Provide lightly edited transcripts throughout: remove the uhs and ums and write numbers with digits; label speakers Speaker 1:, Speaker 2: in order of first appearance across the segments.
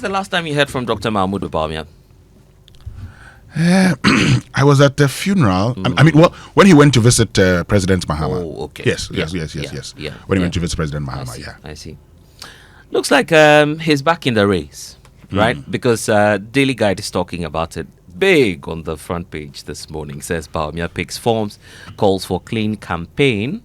Speaker 1: was the last time you heard from Dr. Mahmoud Bawumia?
Speaker 2: I was at the funeral. I mean, well, when he went to visit President Mahama.
Speaker 1: Oh, okay.
Speaker 2: Yes.
Speaker 1: Yeah.
Speaker 2: When he went to visit President Mahama,
Speaker 1: I see. Looks like he's back in the race, right? Because Daily Guide is talking about it big on the front page this morning. Says Bawumia picks forms, calls for clean campaign.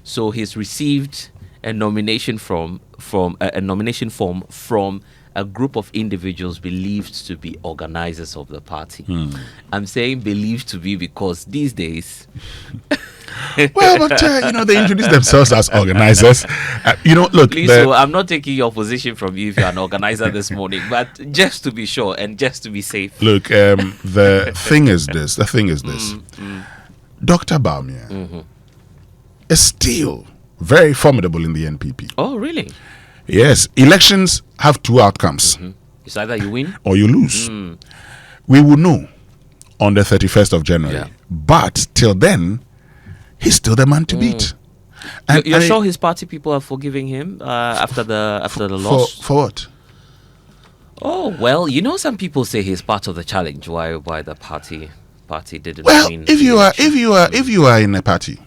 Speaker 1: So he's received a nomination from a nomination form from a group of individuals believed to be organizers of the party. I'm saying believed to be because these days...
Speaker 2: well, but, they introduce themselves as organizers. Look...
Speaker 1: Please, so I'm not taking your position from you if you're an organizer this morning, but just to be sure and just to be safe.
Speaker 2: Look, the thing is this. Dr. Bawumia is still very formidable in the NPP.
Speaker 1: Oh, really?
Speaker 2: Yes, elections have two outcomes.
Speaker 1: It's either you win
Speaker 2: or you lose. We will know on the 31st of January.
Speaker 1: Yeah.
Speaker 2: But till then, he's still the man to beat.
Speaker 1: And you're sure his party people are forgiving him after the loss?
Speaker 2: For what?
Speaker 1: Oh, well, some people say he's part of the challenge. Why the party didn't win?
Speaker 2: If you are in a party,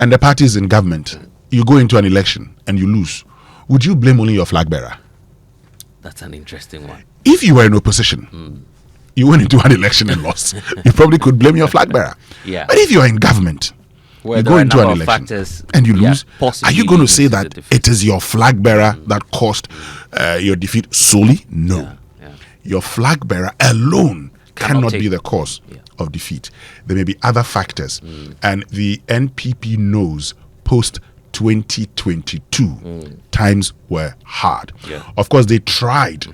Speaker 2: and the party is in government, you go into an election and you lose, would you blame only your flag bearer?
Speaker 1: That's an interesting one.
Speaker 2: If you were in opposition, you went into an election and lost, you probably could blame your flag bearer.
Speaker 1: Yeah.
Speaker 2: But if you are in government, you go into an election and you lose, are you going to say that it is your flag bearer that caused your defeat solely? No.
Speaker 1: Yeah.
Speaker 2: Your flag bearer alone cannot be the cause of defeat. There may be other factors. And the NPP knows post 2022 times were hard. Of course, they tried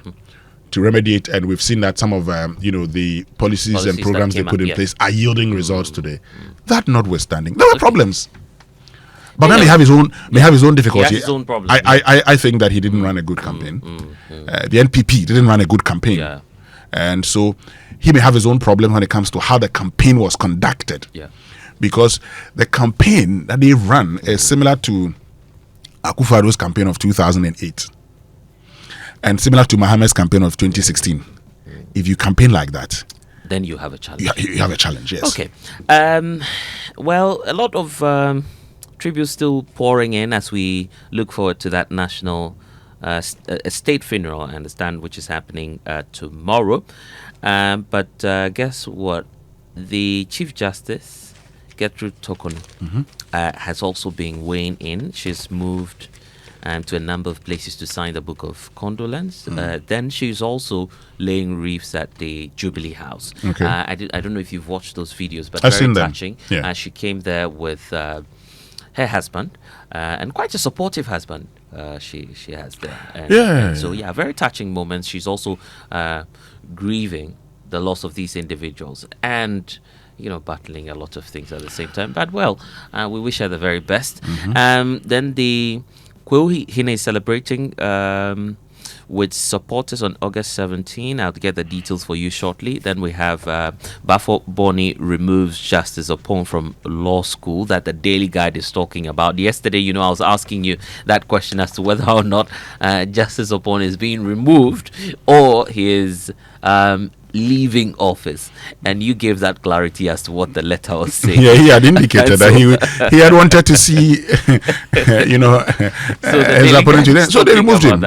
Speaker 2: to remediate, and we've seen that some of the policies and programs they put in place are yielding results today. That notwithstanding, there were problems. But then may have his own difficulty.
Speaker 1: He has his own problem.
Speaker 2: I think that he didn't run a good campaign. The NPP didn't run a good campaign.
Speaker 1: Yeah.
Speaker 2: And so he may have his own problem when it comes to how the campaign was conducted.
Speaker 1: Yeah.
Speaker 2: Because the campaign that they run is similar to Akufo-Addo's campaign of 2008 and similar to Mohammed's campaign of 2016. If you campaign like that,
Speaker 1: then you have a challenge.
Speaker 2: You have a challenge, yes.
Speaker 1: Okay. Well, a lot of tributes still pouring in as we look forward to that national state funeral, I understand, which is happening tomorrow. But guess what? The Chief Justice, Gertrude Tokoni, has also been weighing in. She's moved to a number of places to sign the book of condolence. Then she's also laying wreaths at the Jubilee House.
Speaker 2: Okay.
Speaker 1: I don't know if you've watched those videos, but
Speaker 2: I've
Speaker 1: very
Speaker 2: seen them.
Speaker 1: touching.
Speaker 2: Yeah.
Speaker 1: She came there with her husband, and quite a supportive husband she has there. And so, very touching moments. She's also grieving the loss of these individuals and battling a lot of things at the same time. But we wish her the very best. Then the Kwewu Hine is celebrating with supporters on August 17. I'll get the details for you shortly. Then we have Bafo Boni removes Justice Opon from law school that the Daily Guide is talking about. Yesterday, I was asking you that question as to whether or not Justice Opon is being removed or he is leaving office, and you gave that clarity as to what the letter was saying.
Speaker 2: Yeah, he had indicated that he had wanted to see, his opponent today. So they removed him.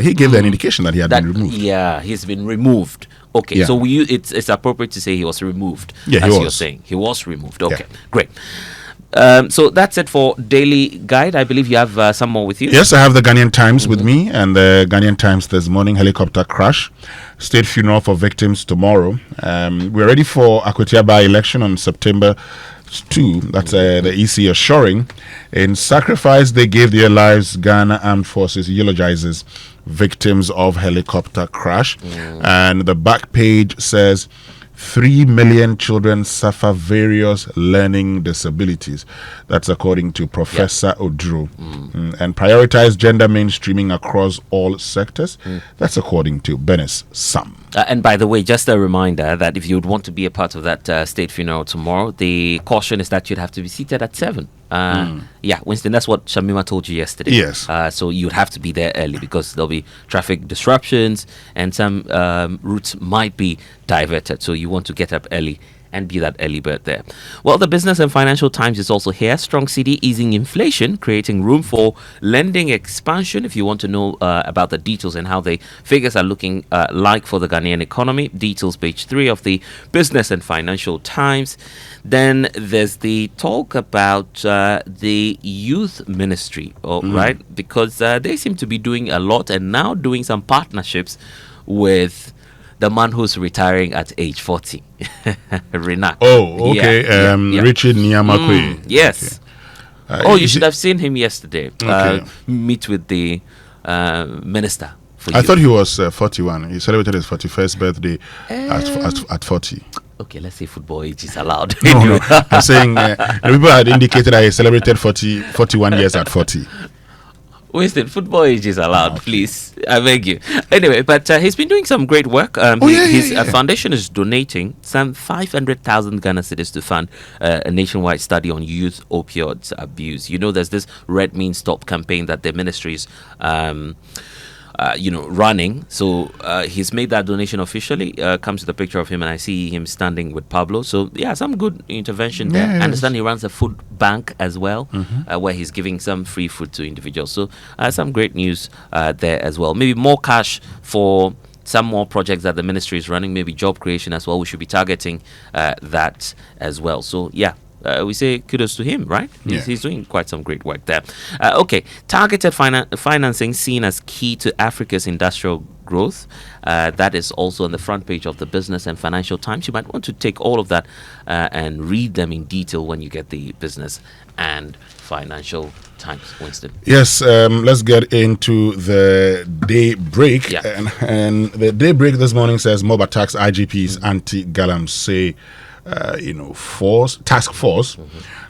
Speaker 2: He gave an indication that he had been removed.
Speaker 1: Yeah, he's been removed. Okay, so it's appropriate to say he was removed.
Speaker 2: Yeah,
Speaker 1: as you're saying, he was removed. Okay, great. So that's it for Daily Guide. I believe you have some more with you.
Speaker 2: Yes, I have the Ghanaian Times with me, and the Ghanaian Times this morning, helicopter crash, state funeral for victims tomorrow. We're ready for Akutiaba election on September 2. That's the EC assuring. In sacrifice, they gave their lives. Ghana Armed Forces eulogizes victims of helicopter crash. And the back page says, 3 million children suffer various learning disabilities. That's according to Professor Odro. And prioritize gender mainstreaming across all sectors. That's according to Benes Sam.
Speaker 1: And by the way, just a reminder that if you would want to be a part of that state funeral tomorrow, the caution is that you'd have to be seated at 7. Yeah, Winston, that's what Shamima told you yesterday.
Speaker 2: Yes.
Speaker 1: So you'd have to be there early because there'll be traffic disruptions and some routes might be diverted. So you want to get up early and be that early bird there. Well, the Business and Financial Times is also here. Strong CD easing inflation, creating room for lending expansion. If you want to know about the details and how the figures are looking like for the Ghanaian economy, details page 3 of the Business and Financial Times. Then there's the talk about the youth ministry, right? Because they seem to be doing a lot and now doing some partnerships with the man who's retiring at age 40, Renak.
Speaker 2: Oh, okay. Richard Niamakwe.
Speaker 1: Yes.
Speaker 2: Okay.
Speaker 1: You should have seen him yesterday. Meet with the minister.
Speaker 2: I thought he was 41. He celebrated his 41st birthday at 40.
Speaker 1: Okay, let's say football age is allowed.
Speaker 2: No, I'm saying people had indicated that he celebrated 41 years at 40.
Speaker 1: Winston, football age is allowed, please. I beg you. Anyway, but he's been doing some great work. His foundation is donating some 500,000 Ghana cedis to fund a nationwide study on youth opioids abuse. You know, there's this Red Means Stop campaign that the ministry is running. So he's made that donation officially. Comes with a picture of him, and I see him standing with Pablo. So yeah, some good intervention there. I understand he runs a food bank as well, where he's giving some free food to individuals. So some great news there as well. Maybe more cash for some more projects that the ministry is running. Maybe job creation as well. We should be targeting that as well. So yeah. We say kudos to him, right? He's doing quite some great work there. Okay, targeted financing seen as key to Africa's industrial growth. That is also on the front page of the Business and Financial Times. You might want to take all of that and read them in detail when you get the Business and Financial Times. Winston.
Speaker 2: Yes, let's get into the Daybreak.
Speaker 1: Yeah.
Speaker 2: And the Daybreak this morning says mob attacks IGP's anti-Galamsey task force,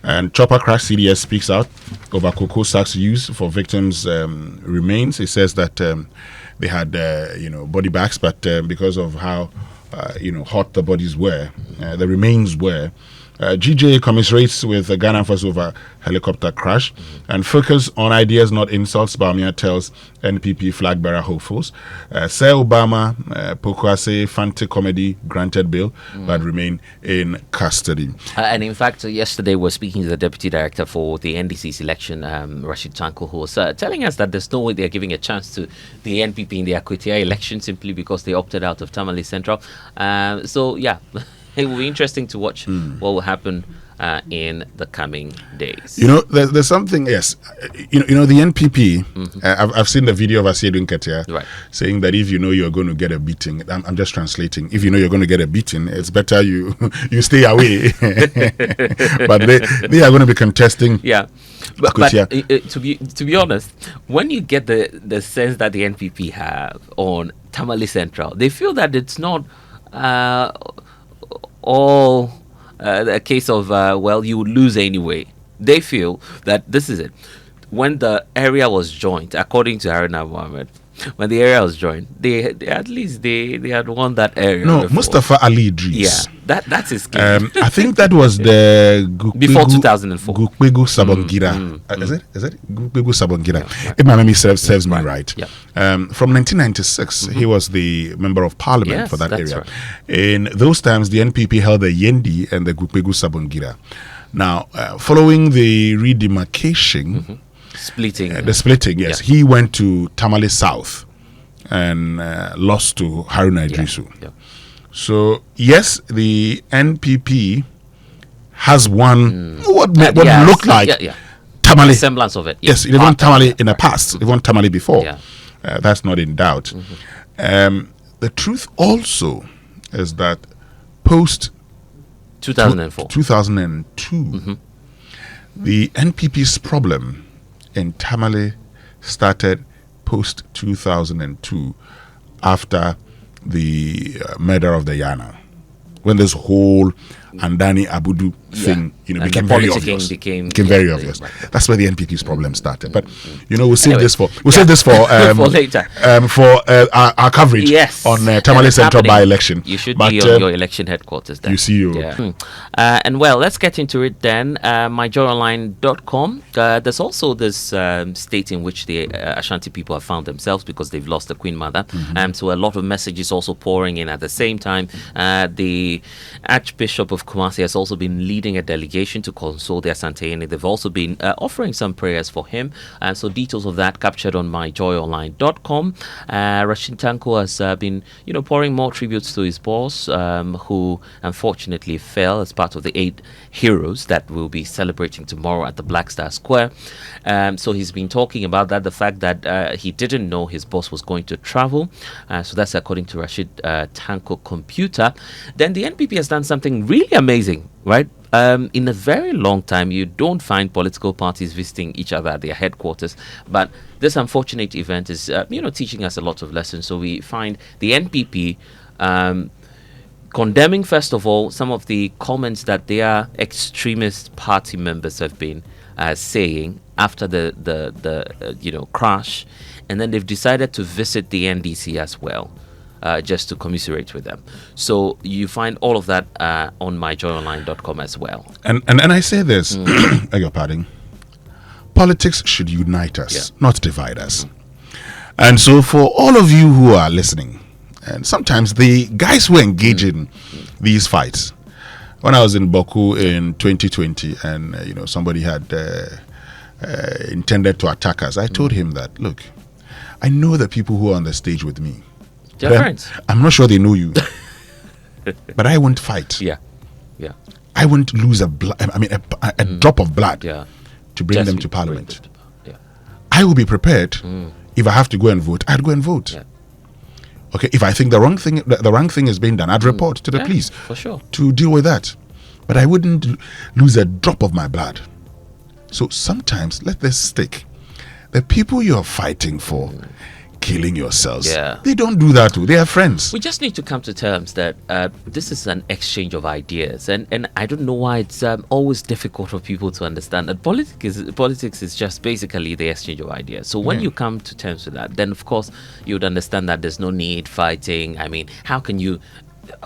Speaker 2: and Chopper Crash CDS speaks out over cocoa sacks used for victims' remains. He says that they had body bags, but because of how hot the bodies were, the remains were. GJ commiserates with Ghana first over helicopter crash and focus on ideas, not insults. Bawumia tells NPP flag bearer hopefuls. Say Obama, Pokwase, Fante comedy granted bail, but remain in custody.
Speaker 1: And in fact, yesterday we're speaking to the deputy director for the NDC's election, Rashid Tanko, who was telling us that there's no way they're giving a chance to the NPP in the Akwetia election simply because they opted out of Tamale Central. So yeah. It will be interesting to watch what will happen in the coming days.
Speaker 2: There's something. Yes, the NPP. I've seen the video of Asiedu Nketia saying that if you're going to get a beating, I'm just translating. If you're going to get a beating, it's better you stay away. But they are going to be contesting.
Speaker 1: Yeah. But to be honest, when you get the sense that the NPP have on Tamale Central, they feel that it's not all a case of you would lose anyway. They feel that this is it. When the area was joined, according to Haruna Mohammed, when the area was joined, they at least they had won that area.
Speaker 2: No, before. Mustafa Ali Idris.
Speaker 1: Yeah, that's his claim.
Speaker 2: I think that was the
Speaker 1: before 2004.
Speaker 2: Gukpegu Sabongira. Is it Gukpegu Sabongira? If my memory serves me right.
Speaker 1: Yeah.
Speaker 2: From 1996, he was the member of parliament for that area.
Speaker 1: Right.
Speaker 2: In those times, the NPP held the Yendi and the Gukpegu Sabongira. Now, following the redemarcation.
Speaker 1: The
Speaker 2: splitting, yes. Yeah. He went to Tamale South and lost to Haruna Idrisu.
Speaker 1: Yeah.
Speaker 2: So, yes, the NPP has won what looked like Tamale.
Speaker 1: The semblance of it. Yeah.
Speaker 2: Yes, they won Tamale in the past. They won Tamale before. Yeah. That's not in doubt. The truth also is that post
Speaker 1: 2004,
Speaker 2: 2002, the NPP's problem in Tamale started post 2002 after the murder of the Yana, when this whole Andani Abudu thing,
Speaker 1: and
Speaker 2: became
Speaker 1: the
Speaker 2: very
Speaker 1: politicking
Speaker 2: obvious.
Speaker 1: became
Speaker 2: Very obvious. Right. That's where the NPP's problem started. But we'll save
Speaker 1: Anyway,
Speaker 2: this for
Speaker 1: for later.
Speaker 2: For our coverage on Tamale Central by-election.
Speaker 1: You should be on your election headquarters then.
Speaker 2: You see,
Speaker 1: and well, let's get into it then. myjoyonline.com. There's also this state in which the Ashanti people have found themselves because they've lost the Queen Mother. So a lot of messages also pouring in at the same time. The Archbishop of Kumasi has also been leading a delegation to console the Asantehene. They've also been offering some prayers for him. So details of that captured on myjoyonline.com. Rashid Tanko has been, pouring more tributes to his boss, who unfortunately fell as part of the 8 heroes that we'll be celebrating tomorrow at the Black Star Square. So he's been talking about that, the fact that he didn't know his boss was going to travel. So that's according to Rashid Tanko Computer. Then the NPP has done something really amazing, right? In a very long time, you don't find political parties visiting each other at their headquarters. But this unfortunate event is, teaching us a lot of lessons. So we find the NPP condemning, first of all, some of the comments that their extremist party members have been saying after the crash, and then they've decided to visit the NDC as well. Just to commiserate with them. So you find all of that on myjoyonline.com as well.
Speaker 2: And I say this, I beg your pardon. Politics should unite us, not divide us. And so for all of you who are listening, and sometimes the guys who engage in these fights, when I was in Baku in 2020 and somebody had intended to attack us, I told him that, look, I know the people who are on the stage with me. I'm not sure they know you, but I won't fight.
Speaker 1: Yeah.
Speaker 2: I won't lose a drop of blood to bring them to Parliament. I will be prepared. If I have to go and vote, I'd go and vote. Okay. If I think the wrong thing is being done, I'd report to the police
Speaker 1: for sure
Speaker 2: to deal with that. But I wouldn't lose a drop of my blood. So sometimes let this stick. The people you're fighting for. Killing yourselves. They don't do that too. They are friends.
Speaker 1: We just need to come to terms that this is an exchange of ideas, and I don't know why it's always difficult for people to understand that politics is just basically the exchange of ideas. So when you come to terms with that, then of course you would understand that there's no need fighting. I mean, how can you?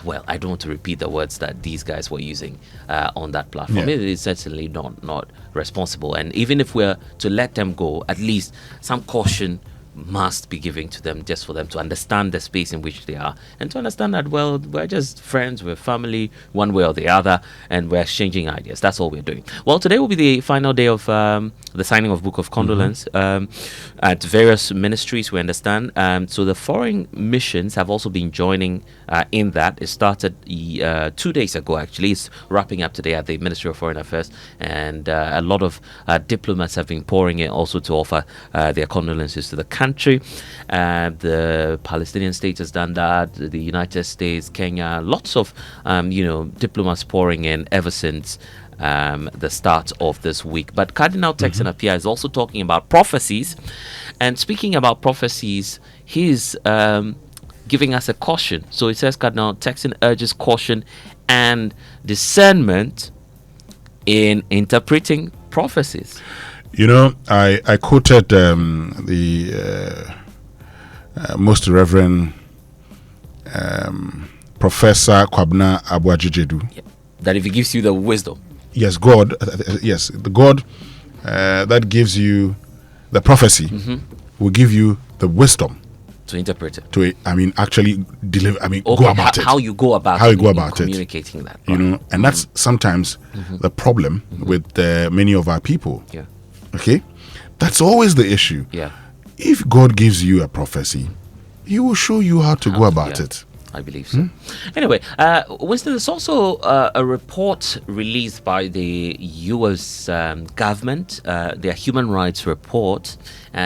Speaker 1: Well, I don't want to repeat the words that these guys were using on that platform. It is certainly not responsible. And even if we're to let them go, at least some caution must be given to them just for them to understand the space in which they are and to understand that, well, we're just friends, we're family, one way or the other, and we're exchanging ideas. That's all we're doing. Well, today will be the final day of the signing of Book of Condolence at various ministries, we understand. So the foreign missions have also been joining in that. It started 2 days ago, actually. It's wrapping up today at the Ministry of Foreign Affairs, and a lot of diplomats have been pouring in also to offer their condolences to the country. The Palestinian state has done that, the United States, Kenya, lots of diplomats pouring in ever since the start of this week. But Cardinal Texan Appiah is also talking about prophecies, and speaking about prophecies, he's giving us a caution. So it says Cardinal Texan urges caution and discernment in interpreting prophecies.
Speaker 2: I quoted the Most Reverend Professor Kwabena Abuajijedu.
Speaker 1: That if he gives you the wisdom.
Speaker 2: Yes, God. The God that gives you the prophecy will give you the wisdom
Speaker 1: to interpret it.
Speaker 2: Actually deliver. Go about it.
Speaker 1: How you go about communicating that.
Speaker 2: And that's sometimes the problem with many of our people.
Speaker 1: Yeah.
Speaker 2: Okay, that's always the issue.
Speaker 1: Yeah.
Speaker 2: If God gives you a prophecy, He will show you how to go about it.
Speaker 1: I believe so. Anyway, Winston, there's also a report released by the U.S. Government, their human rights report.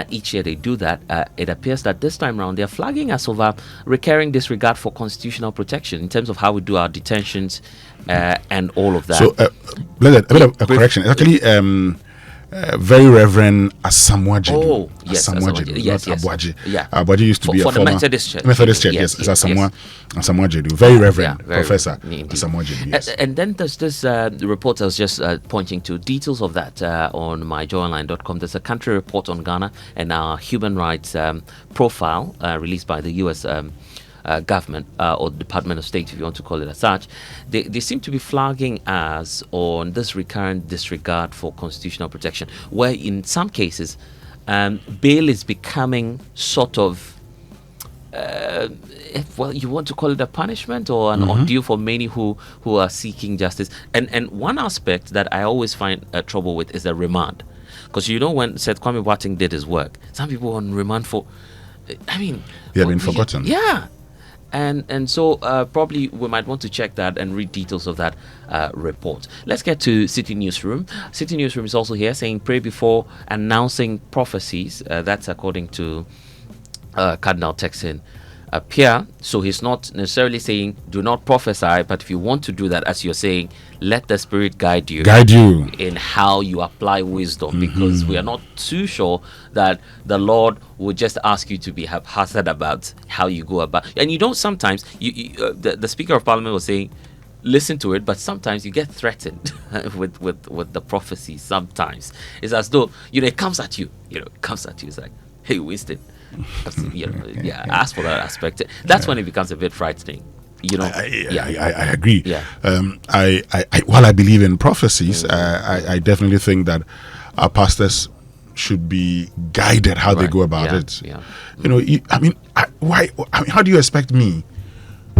Speaker 1: Each year they do that. It appears that this time around they're flagging us over recurring disregard for constitutional protection in terms of how we do our detentions and all of that.
Speaker 2: So, a bit of a correction. It's actually Very Reverend Asamoah Jedu.
Speaker 1: Oh, yes,
Speaker 2: Asamoah Jedu,
Speaker 1: yes,
Speaker 2: not
Speaker 1: yes.
Speaker 2: Abuaji.
Speaker 1: Yeah.
Speaker 2: Abuaji used to be a
Speaker 1: for the
Speaker 2: former
Speaker 1: Methodist Church.
Speaker 2: Methodist Church. Yes, it's Asamoah Jedu. Very Reverend
Speaker 1: very
Speaker 2: Professor
Speaker 1: indeed.
Speaker 2: Asamoah Jedu. Yes.
Speaker 1: And then there's this report I was just pointing to. Details of that on myjoyonline.com. There's a country report on Ghana and our human rights profile released by the U.S. Government or Department of State, if you want to call it as such. They seem to be flagging us on this recurrent disregard for constitutional protection, where in some cases bail is becoming sort of well, you want to call it a punishment or an ordeal for many who are seeking justice. And one aspect that I always find trouble with is the remand, because when Seth Kwame Boateng did his work, some people on remand for, I mean,
Speaker 2: they have been forgotten.
Speaker 1: Yeah. And so probably we might want to check that and read details of that report. Let's get to City Newsroom. City Newsroom is also here saying pray before announcing prophecies. That's according to Cardinal Texan Pierre. So he's not necessarily saying do not prophesy, but if you want to do that, as you're saying, let the Spirit guide you in how you apply wisdom, because we are not too sure that the Lord will just ask you to be haphazard about how you go about. And sometimes the Speaker of Parliament was saying listen to it, but sometimes you get threatened with the prophecy. Sometimes it's as though it comes at you. It comes at you. It's like, hey, Winston. Ask for that aspect. That's when it becomes a bit frightening.
Speaker 2: I agree.
Speaker 1: Yeah.
Speaker 2: While I believe in prophecies, I definitely think that our pastors should be guided how they go about it.
Speaker 1: Yeah.
Speaker 2: How do you expect me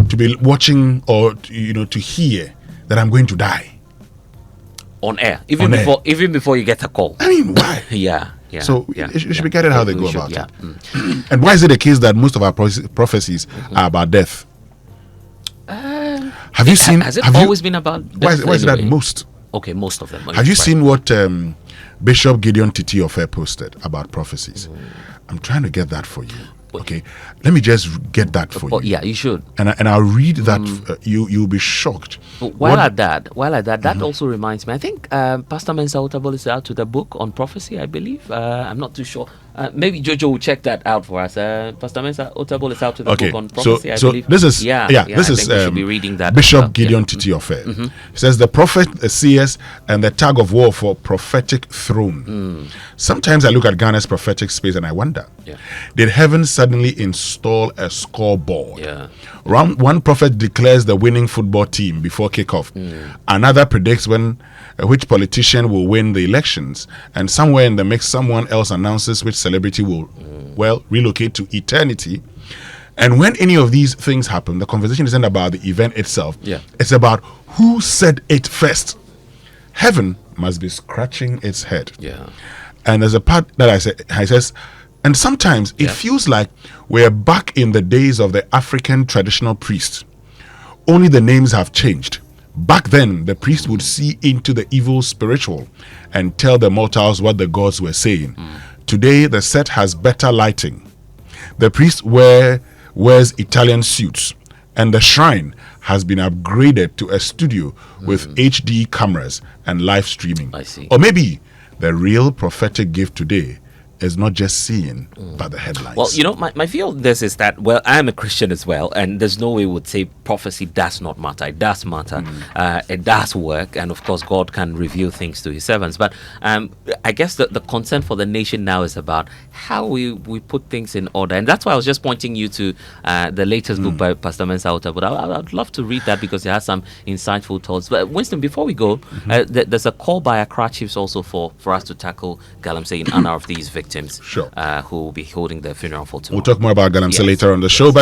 Speaker 2: to be watching or to hear that I'm going to die
Speaker 1: on air, even before you get a call?
Speaker 2: I mean, why?
Speaker 1: Yeah.
Speaker 2: So it should be guided how they go about it. And why
Speaker 1: Yes.
Speaker 2: is it the case that most of our prophecies are about death? Have you seen?
Speaker 1: Has it always been about death?
Speaker 2: Why is that most?
Speaker 1: Okay, most of them.
Speaker 2: Have you seen what Bishop Gideon Titi Ofe posted about prophecies? I'm trying to get that for you. Okay, let me just get that for you.
Speaker 1: Yeah, you should.
Speaker 2: And I'll read that. You'll be shocked.
Speaker 1: But while at that, that also reminds me. I think Pastor Mensa Otabil is out with a book on prophecy, I believe. I'm not too sure. Maybe Jojo will check that out for us. Pastor Mensa Otabil is out with a book on prophecy, I believe.
Speaker 2: This is
Speaker 1: this is we should be reading that
Speaker 2: Bishop Gideon Titi Ofe. He says the prophet, the seers, and the tug of war for prophetic throne. Sometimes I look at Ghana's prophetic space and I wonder, did heaven suddenly install a scoreboard? One prophet declares the winning football team before kickoff. Another predicts which politician will win the elections, and somewhere in the mix someone else announces which celebrity will relocate to eternity. And when any of these things happen, the conversation isn't about the event itself. It's about who said it first. Heaven must be scratching its head. And there's a part that I says, and sometimes it feels like we're back in the days of the African traditional priest. Only the names have changed. Back then, the priest would see into the evil spiritual and tell the mortals what the gods were saying. Today, the set has better lighting. The priest wears Italian suits, and the shrine has been upgraded to a studio with HD cameras and live streaming.
Speaker 1: I see.
Speaker 2: Or maybe the real prophetic gift today is not just seeing, but the headlines.
Speaker 1: Well, my view on this is that, I'm a Christian as well, and there's no way we would say prophecy does not matter. It does matter. It does work, and of course, God can reveal things to his servants. But I guess the concern for the nation now is about how we put things in order. And that's why I was just pointing you to the latest book by Pastor Mensa Otabil. But I'd love to read that because it has some insightful thoughts. But Winston, before we go, there's a call by Accra Chiefs also for us to tackle Galamsey in honor of these victims.
Speaker 2: Sure.
Speaker 1: Who will be holding their funeral for tomorrow.
Speaker 2: We'll talk more about Galamsey later on the show. But